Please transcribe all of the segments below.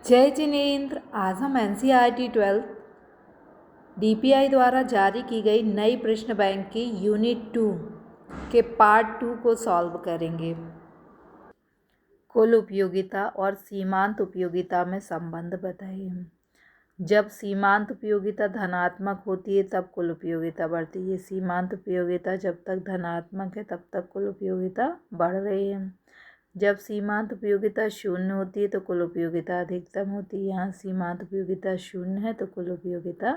जय जिनेंद्र। आज हम NCERT 12 DPI द्वारा जारी की गई नई प्रश्न बैंक की यूनिट 2 के पार्ट 2 को सॉल्व करेंगे। कुल उपयोगिता और सीमांत उपयोगिता में संबंध बताइए। जब सीमांत उपयोगिता धनात्मक होती है तब कुल उपयोगिता बढ़ती है। सीमांत उपयोगिता जब तक धनात्मक है तब तक कुल उपयोगिता बढ़ रही है। जब सीमांत उपयोगिता शून्य होती है तो कुल उपयोगिता अधिकतम होती है। यहाँ सीमांत उपयोगिता शून्य है तो कुल उपयोगिता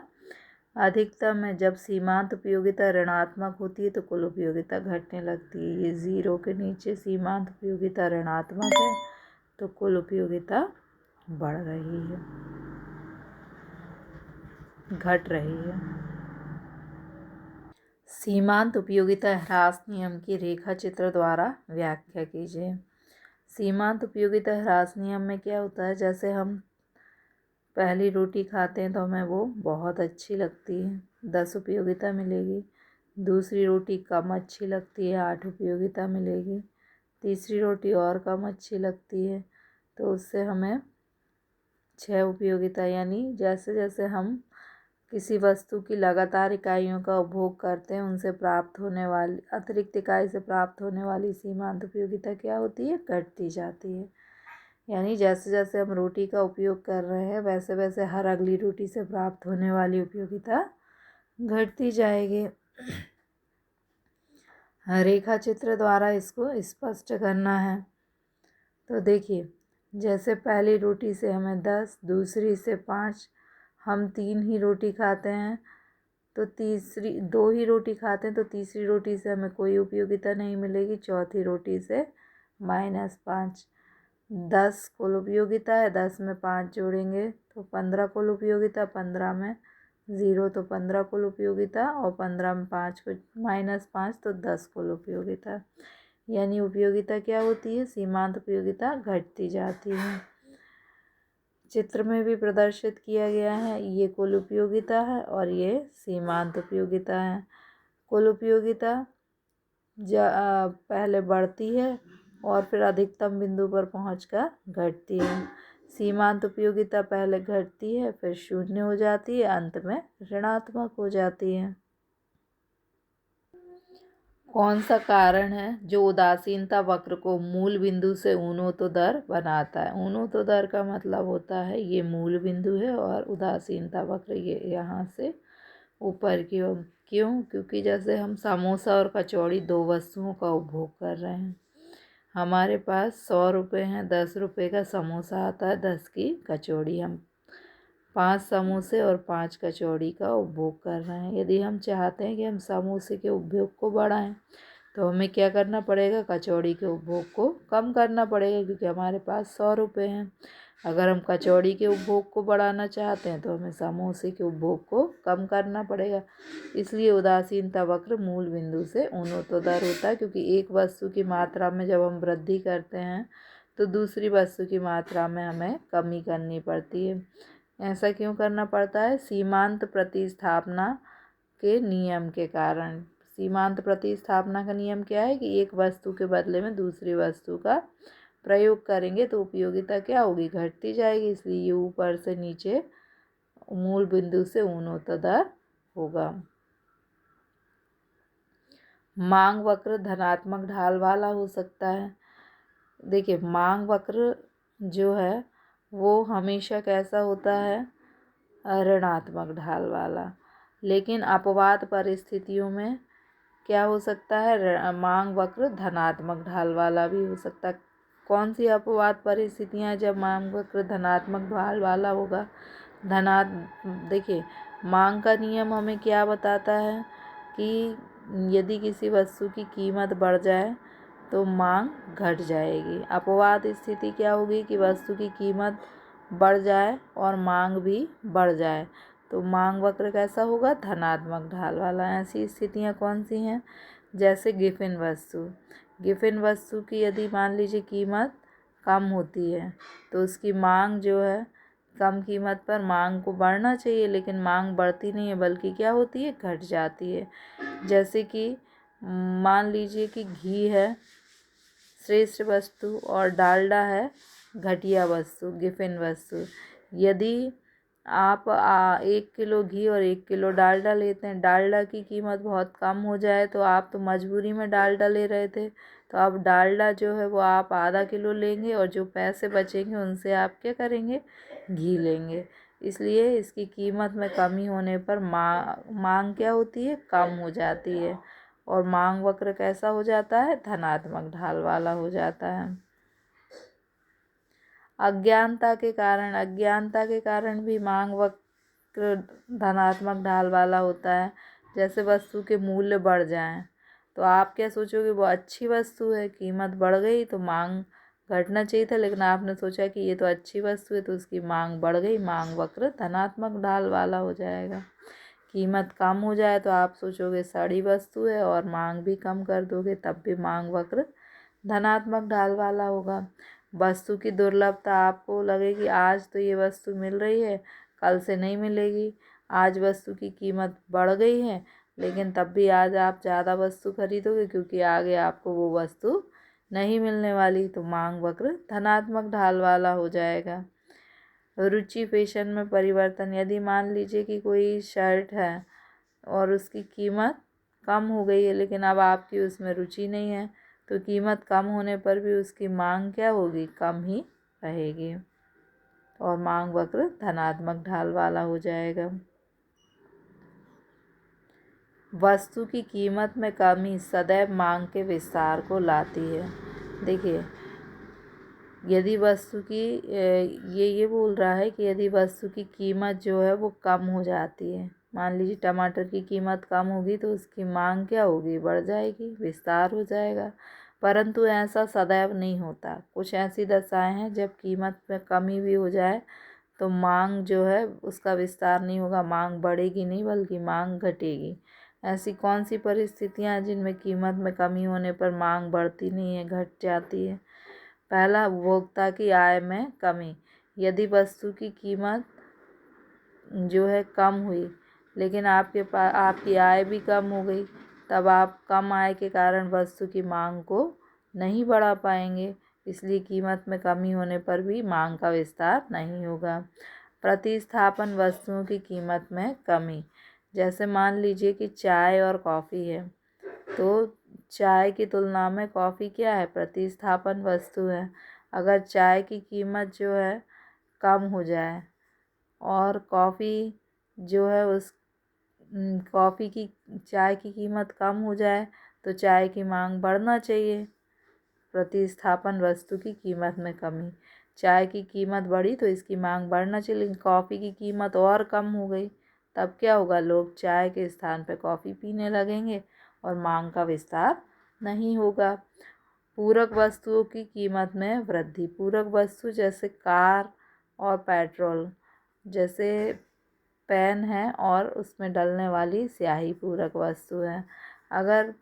अधिकतम है। जब सीमांत उपयोगिता ऋणात्मक होती है तो कुल उपयोगिता घटने लगती है। ये 0 के नीचे सीमांत उपयोगिता ऋणात्मक है तो कुल उपयोगिता बढ़ रही है, घट रही है। सीमांत उपयोगिता ह्रास नियम की रेखा चित्र द्वारा व्याख्या कीजिए। सीमांत उपयोगिता ह्रास नियम में क्या होता है, जैसे हम पहली रोटी खाते हैं तो हमें वो बहुत अच्छी लगती है, 10 उपयोगिता मिलेगी। दूसरी रोटी कम अच्छी लगती है, 8 उपयोगिता मिलेगी। तीसरी रोटी और कम अच्छी लगती है तो उससे हमें 6 उपयोगिता, यानी जैसे जैसे हम किसी वस्तु की लगातार इकाइयों का उपभोग करते हैं उनसे प्राप्त होने वाली अतिरिक्त इकाई से प्राप्त होने वाली सीमांत उपयोगिता क्या होती है, घटती जाती है। यानी जैसे जैसे हम रोटी का उपयोग कर रहे हैं वैसे वैसे हर अगली रोटी से प्राप्त होने वाली उपयोगिता घटती जाएगी। रेखा चित्र द्वारा इसको स्पष्ट करना है। तो देखिए, जैसे पहली रोटी से हमें 10, दूसरी से 5, हम 3 ही रोटी खाते हैं तो तीसरी 2 ही रोटी खाते हैं तो तीसरी रोटी से हमें कोई उपयोगिता नहीं मिलेगी। चौथी रोटी से -5। 10 कुल उपयोगिता है, 10 में 5 जोड़ेंगे तो 15 कुल उपयोगिता, 15 में 0 तो 15 कुल उपयोगिता और 15 में 5 को -5 तो 10 कुल उपयोगिता। यानी उपयोगिता क्या होती है, सीमांत उपयोगिता घटती जाती है। चित्र में भी प्रदर्शित किया गया है, ये कुल उपयोगिता है और ये सीमांत उपयोगिता है। कुल उपयोगिता पहले बढ़ती है और फिर अधिकतम बिंदु पर पहुंचकर घटती है। सीमांत उपयोगिता पहले घटती है फिर शून्य हो जाती है, अंत में ऋणात्मक हो जाती है। कौन सा कारण है जो उदासीनता वक्र को मूल बिंदु से ऊर्ध्वोत्तर बनाता है। ऊर्ध्वोत्तर का मतलब होता है ये मूल बिंदु है और उदासीनता वक्र ये यहाँ से ऊपर की ओर। क्यों? क्योंकि जैसे हम समोसा और कचौड़ी 2 वस्तुओं का उपभोग कर रहे हैं। हमारे पास 100 रुपये हैं, 10 रुपये का समोसा आता है, 10 की कचौड़ी। हम 5 समोसे और 5 कचौड़ी का उपभोग कर रहे हैं। यदि हम चाहते हैं कि हम समोसे के उपभोग को बढ़ाएं तो हमें क्या करना पड़ेगा, कचौड़ी के उपभोग को कम करना पड़ेगा, क्योंकि हमारे पास 100 रुपये हैं। अगर हम कचौड़ी के उपभोग को बढ़ाना चाहते हैं तो हमें समोसे के उपभोग को कम करना पड़ेगा। इसलिए उदासीनता वक्र मूल बिंदु से ऊर्ध्वोत्तर होता है, क्योंकि एक वस्तु की मात्रा में जब हम वृद्धि करते हैं तो दूसरी वस्तु की मात्रा में हमें कमी करनी पड़ती है। ऐसा क्यों करना पड़ता है, सीमांत प्रतिस्थापना के नियम के कारण। सीमांत प्रतिस्थापना का नियम क्या है कि एक वस्तु के बदले में दूसरी वस्तु का प्रयोग करेंगे तो उपयोगिता क्या होगी, घटती जाएगी। इसलिए ये ऊपर से नीचे मूल बिंदु से ऊर्ध्वोत्तर होगा। मांग वक्र धनात्मक ढाल वाला हो सकता है। देखिए, मांग वक्र जो है वो हमेशा कैसा होता है, ऋणात्मक ढाल वाला। लेकिन अपवाद परिस्थितियों में क्या हो सकता है, मांग वक्र धनात्मक ढाल वाला भी हो सकता है। कौन सी अपवाद परिस्थितियाँ जब मांग वक्र धनात्मक ढाल वाला होगा। देखिए, मांग का नियम हमें क्या बताता है कि यदि किसी वस्तु की कीमत बढ़ जाए तो मांग घट जाएगी। अपवाद स्थिति क्या होगी कि वस्तु की कीमत बढ़ जाए और मांग भी बढ़ जाए तो मांग वक्र कैसा होगा, धनात्मक ढाल वाला। ऐसी स्थितियाँ कौन सी हैं, जैसे गिफिन वस्तु की यदि मान लीजिए कीमत कम होती है तो उसकी मांग जो है, कम कीमत पर मांग को बढ़ना चाहिए लेकिन मांग बढ़ती नहीं है बल्कि क्या होती है, घट जाती है। जैसे कि मान लीजिए कि घी है श्रेष्ठ वस्तु और डालडा है घटिया वस्तु, गिफिन वस्तु। यदि आप 1 किलो घी और 1 किलो डालडा लेते हैं, डालडा की कीमत बहुत कम हो जाए तो आप तो मजबूरी में डालडा ले रहे थे, तो अब डालडा जो है वो आप आधा किलो लेंगे और जो पैसे बचेंगे उनसे आप क्या करेंगे, घी लेंगे। इसलिए इसकी कीमत में कमी होने पर मांग क्या होती है, कम हो जाती है। और मांग वक्र कैसा हो जाता है, धनात्मक ढाल वाला हो जाता है। अज्ञानता के कारण भी मांग वक्र धनात्मक ढाल वाला होता है। जैसे वस्तु के मूल्य बढ़ जाएं तो आप क्या सोचोगे, वो अच्छी वस्तु है, कीमत बढ़ गई तो मांग घटना चाहिए था, लेकिन आपने सोचा कि ये तो अच्छी वस्तु है तो उसकी मांग बढ़ गई, मांग वक्र धनात्मक ढाल वाला हो जाएगा। कीमत कम हो जाए तो आप सोचोगे सड़ी वस्तु है और मांग भी कम कर दोगे, तब भी मांग वक्र धनात्मक ढाल वाला होगा। वस्तु की दुर्लभता, आपको लगे कि आज तो ये वस्तु मिल रही है, कल से नहीं मिलेगी। आज वस्तु की कीमत बढ़ गई है लेकिन तब भी आज आप ज़्यादा वस्तु खरीदोगे क्योंकि आगे आपको वो वस्तु नहीं मिलने वाली, तो मांग वक्र धनात्मक ढाल वाला हो जाएगा। रुचि फैशन में परिवर्तन, यदि मान लीजिए कि कोई शर्ट है और उसकी कीमत कम हो गई है लेकिन अब आपकी उसमें रुचि नहीं है, तो कीमत कम होने पर भी उसकी मांग क्या होगी, कम ही रहेगी और मांग वक्र धनात्मक ढाल वाला हो जाएगा। वस्तु की कीमत में कमी सदैव मांग के विस्तार को लाती है। देखिए, यदि वस्तु की ये बोल रहा है कि यदि वस्तु की कीमत जो है वो कम हो जाती है, मान लीजिए टमाटर की कीमत कम होगी तो उसकी मांग क्या होगी, बढ़ जाएगी, विस्तार हो जाएगा। परंतु ऐसा सदैव नहीं होता, कुछ ऐसी दशाएं हैं जब कीमत में कमी भी हो जाए तो मांग जो है उसका विस्तार नहीं होगा, मांग बढ़ेगी नहीं बल्कि मांग घटेगी। ऐसी कौन सी परिस्थितियां हैं जिनमें कीमत में कमी होने पर मांग बढ़ती नहीं है, घट जाती है। पहला, उपभोक्ता की आय में कमी। यदि वस्तु की कीमत जो है कम हुई लेकिन आपकी आय भी कम हो गई, तब आप कम आय के कारण वस्तु की मांग को नहीं बढ़ा पाएंगे, इसलिए कीमत में कमी होने पर भी मांग का विस्तार नहीं होगा। प्रतिस्थापन वस्तुओं की कीमत में कमी, जैसे मान लीजिए कि चाय और कॉफ़ी है, तो चाय की तुलना में कॉफ़ी क्या है, प्रतिस्थापन वस्तु है। अगर चाय की कीमत जो है कम हो जाए और कॉफ़ी जो है उस कॉफ़ी की चाय की कीमत कम हो जाए तो चाय की मांग बढ़ना चाहिए। प्रतिस्थापन वस्तु की कीमत में कमी, चाय की कीमत बढ़ी तो इसकी मांग बढ़ना चाहिए, लेकिन कॉफ़ी की कीमत और कम हो गई, तब क्या होगा, लोग चाय के स्थान पर कॉफ़ी पीने लगेंगे और मांग का विस्तार नहीं होगा। पूरक वस्तुओं की कीमत में वृद्धि, पूरक वस्तु जैसे कार और पेट्रोल, जैसे पेन है और उसमें डलने वाली स्याही पूरक वस्तु है। अगर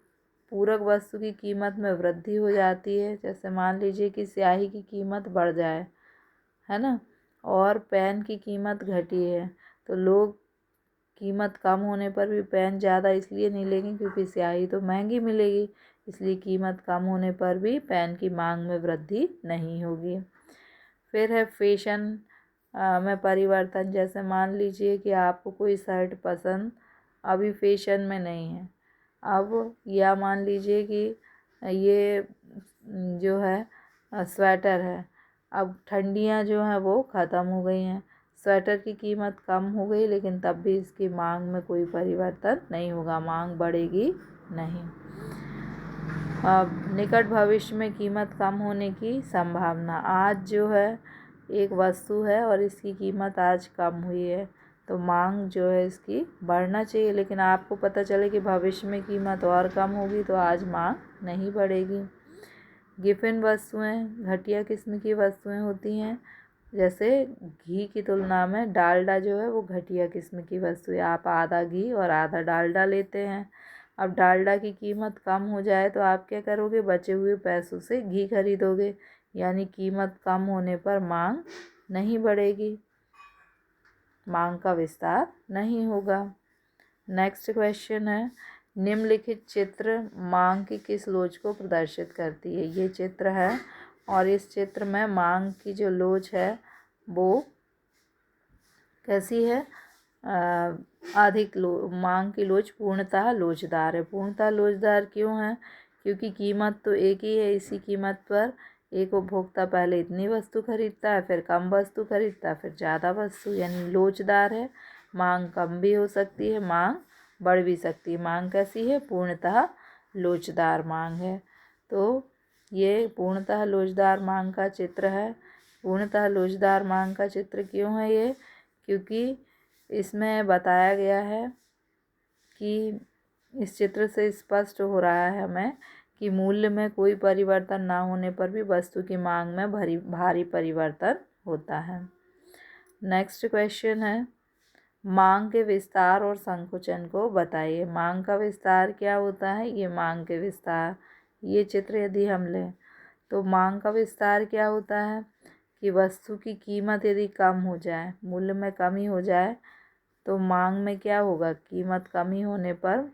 पूरक वस्तु की कीमत में वृद्धि हो जाती है, जैसे मान लीजिए कि स्याही की कीमत बढ़ जाए, है ना, और पेन की कीमत घटी है, तो लोग कीमत कम होने पर भी पेन ज़्यादा इसलिए नहीं लेंगे क्योंकि स्याही तो महंगी मिलेगी, इसलिए कीमत कम होने पर भी पेन की मांग में वृद्धि नहीं होगी। फिर है फैशन में परिवर्तन, जैसे मान लीजिए कि आपको कोई शर्ट पसंद अभी फैशन में नहीं है, अब या मान लीजिए कि ये जो है स्वेटर है, अब ठंडियाँ जो हैं वो ख़त्म हो गई हैं, स्वेटर की कीमत कम हो गई लेकिन तब भी इसकी मांग में कोई परिवर्तन नहीं होगा, मांग बढ़ेगी नहीं। अब निकट भविष्य में कीमत कम होने की संभावना, आज जो है एक वस्तु है और इसकी कीमत आज कम हुई है तो मांग जो है इसकी बढ़ना चाहिए, लेकिन आपको पता चले कि भविष्य में कीमत और कम होगी तो आज मांग नहीं बढ़ेगी। गिफिन वस्तुएं घटिया किस्म की वस्तुएं होती हैं, जैसे घी की तुलना में डालडा जो है वो घटिया किस्म की वस्तु है, आप आधा घी और आधा डालडा लेते हैं। अब डालडा की कीमत कम हो जाए तो आप क्या करोगे, बचे हुए पैसों से घी खरीदोगे, यानी कीमत कम होने पर मांग नहीं बढ़ेगी, मांग का विस्तार नहीं होगा। नेक्स्ट क्वेश्चन है, निम्नलिखित चित्र मांग की किस लोच को प्रदर्शित करती है। ये चित्र है और इस चित्र में मांग की जो लोच है वो कैसी है? मांग की लोच पूर्णतः लोचदार है। पूर्णतः लोचदार क्यों है? क्योंकि कीमत तो एक ही है। इसी कीमत पर एक उपभोक्ता पहले इतनी वस्तु खरीदता है, फिर कम वस्तु खरीदता है, फिर ज़्यादा वस्तु, यानी लोचदार है। मांग कम भी हो सकती है, मांग बढ़ भी सकती है। मांग कैसी है? पूर्णतः लोचदार मांग है। तो ये पूर्णतः लोचदार मांग का चित्र है। पूर्णतः लोचदार मांग का चित्र क्यों है ये? क्योंकि इसमें बताया गया है कि इस चित्र से स्पष्ट हो रहा है हमें कि मूल्य में कोई परिवर्तन ना होने पर भी वस्तु की मांग में भारी परिवर्तन होता है। नेक्स्ट क्वेश्चन है, मांग के विस्तार और संकुचन को बताइए। मांग का विस्तार क्या होता है? ये मांग के विस्तार, ये चित्र यदि हम लें तो मांग का विस्तार क्या होता है कि वस्तु की कीमत यदि कम हो जाए, मूल्य में कमी हो जाए, तो मांग में क्या होगा? कीमत कमी होने पर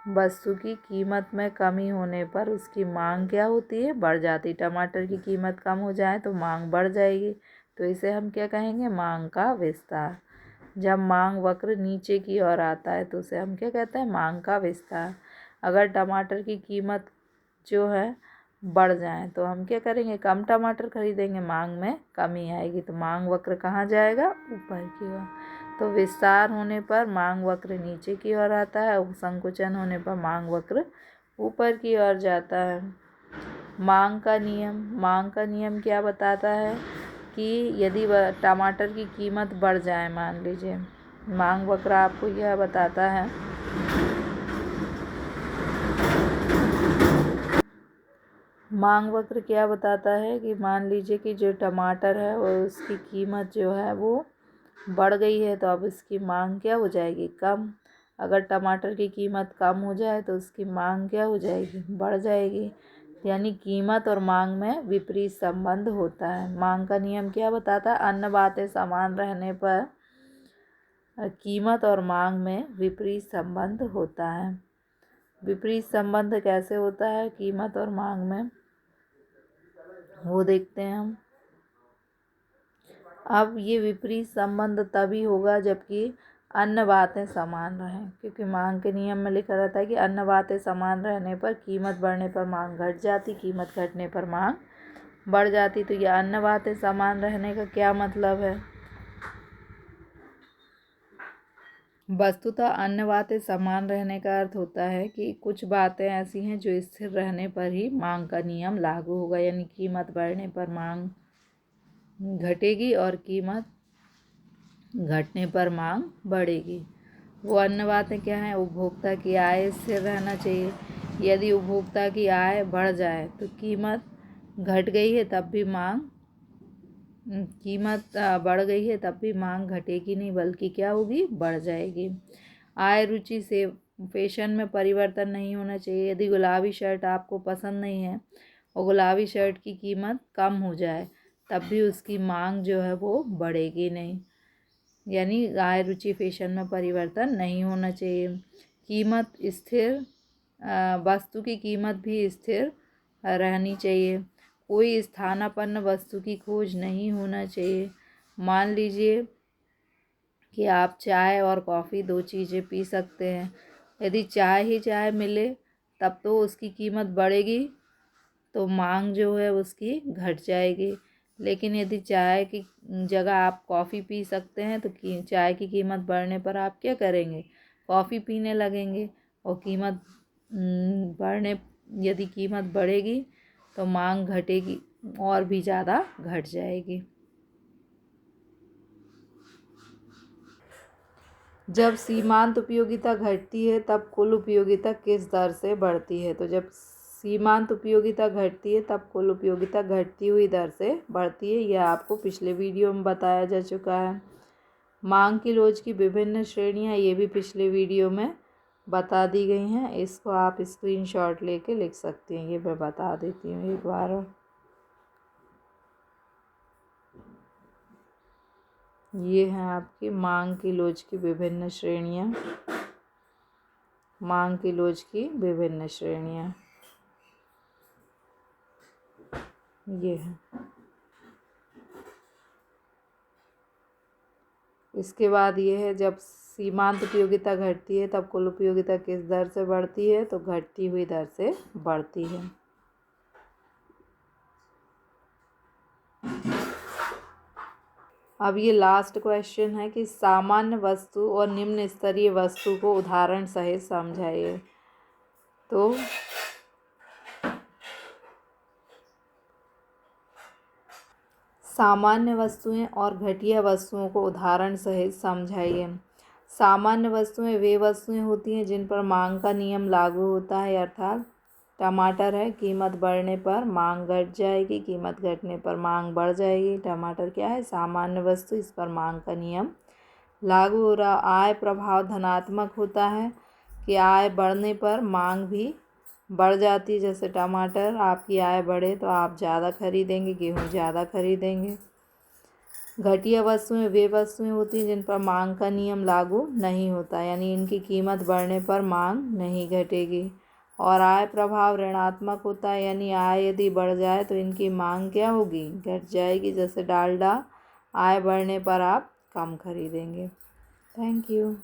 वस्तु की कीमत में कमी होने पर उसकी मांग क्या होती है? बढ़ जाती। टमाटर की कीमत कम हो जाए तो मांग बढ़ जाएगी, तो इसे हम क्या कहेंगे? मांग का विस्तार। जब मांग वक्र नीचे की ओर आता है तो उसे हम क्या कहते हैं? मांग का विस्तार। अगर टमाटर की कीमत जो है बढ़ जाए तो हम क्या करेंगे? कम टमाटर खरीदेंगे, मांग में कमी आएगी, तो मांग वक्र कहाँ जाएगा? ऊपर की ओर। तो विस्तार होने पर मांग वक्र नीचे की ओर आता है और संकुचन होने पर मांग वक्र ऊपर की ओर जाता है। मांग का नियम, मांग का नियम क्या बताता है कि यदि टमाटर की कीमत बढ़ जाए, मान लीजिए, मांग वक्र आपको यह बताता है मांग वक्र क्या बताता है कि मान लीजिए कि जो टमाटर है वो उसकी कीमत जो है वो बढ़ गई है, तो अब इसकी मांग क्या हो जाएगी? कम। अगर टमाटर की कीमत कम हो जाए तो उसकी मांग क्या हो जाएगी? बढ़ जाएगी। यानी कीमत और मांग में विपरीत संबंध होता है। मांग का नियम क्या बताता है? अन्य बातें समान रहने पर कीमत और मांग में विपरीत संबंध होता है। विपरीत संबंध कैसे होता है कीमत और मांग में, वो देखते हैं हम। अब ये विपरीत संबंध तभी होगा जबकि अन्य बातें समान रहें, क्योंकि मांग के नियम में लिखा रहता है कि अन्य बातें समान रहने पर कीमत बढ़ने पर मांग घट जाती, कीमत घटने पर मांग बढ़ जाती। तो ये अन्य बातें समान रहने का क्या मतलब है? वस्तुतः अन्य बातें समान रहने का अर्थ होता है कि कुछ बातें ऐसी हैं जो स्थिर रहने पर ही मांग का नियम लागू होगा, यानी कीमत बढ़ने पर मांग घटेगी और कीमत घटने पर मांग बढ़ेगी। वो अन्य बातें क्या हैं? उपभोक्ता की आय स्थिर रहना चाहिए। यदि उपभोक्ता की आय बढ़ जाए तो कीमत घट गई है तब भी मांग कीमत बढ़ गई है तब भी मांग घटेगी नहीं, बल्कि क्या होगी? बढ़ जाएगी। आय रुचि से फैशन में परिवर्तन नहीं होना चाहिए। यदि गुलाबी शर्ट आपको पसंद नहीं है और गुलाबी शर्ट की कीमत कम हो जाए तब भी उसकी मांग जो है वो बढ़ेगी नहीं, यानी आय रुचि फैशन में परिवर्तन नहीं होना चाहिए। कीमत स्थिर, वस्तु की कीमत भी स्थिर रहनी चाहिए। कोई स्थानापन्न वस्तु की खोज नहीं होना चाहिए। मान लीजिए कि आप चाय और कॉफ़ी दो चीज़ें पी सकते हैं। यदि चाय ही चाय मिले तब तो उसकी कीमत बढ़ेगी, तो मांग जो है उसकी घट जाएगी। लेकिन यदि चाय की जगह आप कॉफ़ी पी सकते हैं तो चाय की कीमत बढ़ने पर आप क्या करेंगे? कॉफ़ी पीने लगेंगे। और कीमत बढ़ने यदि कीमत बढ़ेगी तो मांग घटेगी और भी ज़्यादा घट जाएगी। जब सीमांत उपयोगिता घटती है तब कुल उपयोगिता किस दर से बढ़ती है? तो जब सीमांत उपयोगिता घटती है तब कुल उपयोगिता घटती हुई दर से बढ़ती है। यह आपको पिछले वीडियो में बताया जा चुका है। मांग की लोच की विभिन्न श्रेणियां ये भी पिछले वीडियो में बता दी गई हैं। इसको आप स्क्रीनशॉट लेके लिख सकती हैं। ये मैं बता देती हूँ एक बार। ये हैं आपकी मांग की लोच की विभिन्न श्रेणियां। मांग की लोच की विभिन्न श्रेणियाँ ये है। इसके बाद ये है, जब सीमांत उपयोगिता घटती है तब कुल उपयोगिता किस दर से बढ़ती है, तो घटती हुई दर से बढ़ती है। अब ये लास्ट क्वेश्चन है कि सामान्य वस्तु और निम्न स्तरीय वस्तु को उदाहरण सहित समझाइए। तो सामान्य वस्तुएं और घटिया वस्तुओं को उदाहरण सहित समझाइए। सामान्य वस्तुएं वे वस्तुएं होती हैं जिन पर मांग का नियम लागू होता है, अर्थात टमाटर है, कीमत बढ़ने पर मांग घट जाएगी, कीमत घटने पर मांग बढ़ जाएगी। टमाटर क्या है? सामान्य वस्तु, इस पर मांग का नियम लागू हो रहा। आय प्रभाव धनात्मक होता है कि आय बढ़ने पर मांग भी बढ़ जाती है। जैसे टमाटर, आपकी आय बढ़े तो आप ज़्यादा खरीदेंगे, गेहूँ ज़्यादा खरीदेंगे। घटिया वस्तुएं वे वस्तुएं होती हैं जिन पर मांग का नियम लागू नहीं होता, यानी इनकी कीमत बढ़ने पर मांग नहीं घटेगी। और आय प्रभाव ऋणात्मक होता है, यानी आय यदि बढ़ जाए तो इनकी मांग क्या होगी? घट जाएगी। जैसे डालडा, आय बढ़ने पर आप कम खरीदेंगे। Thank you.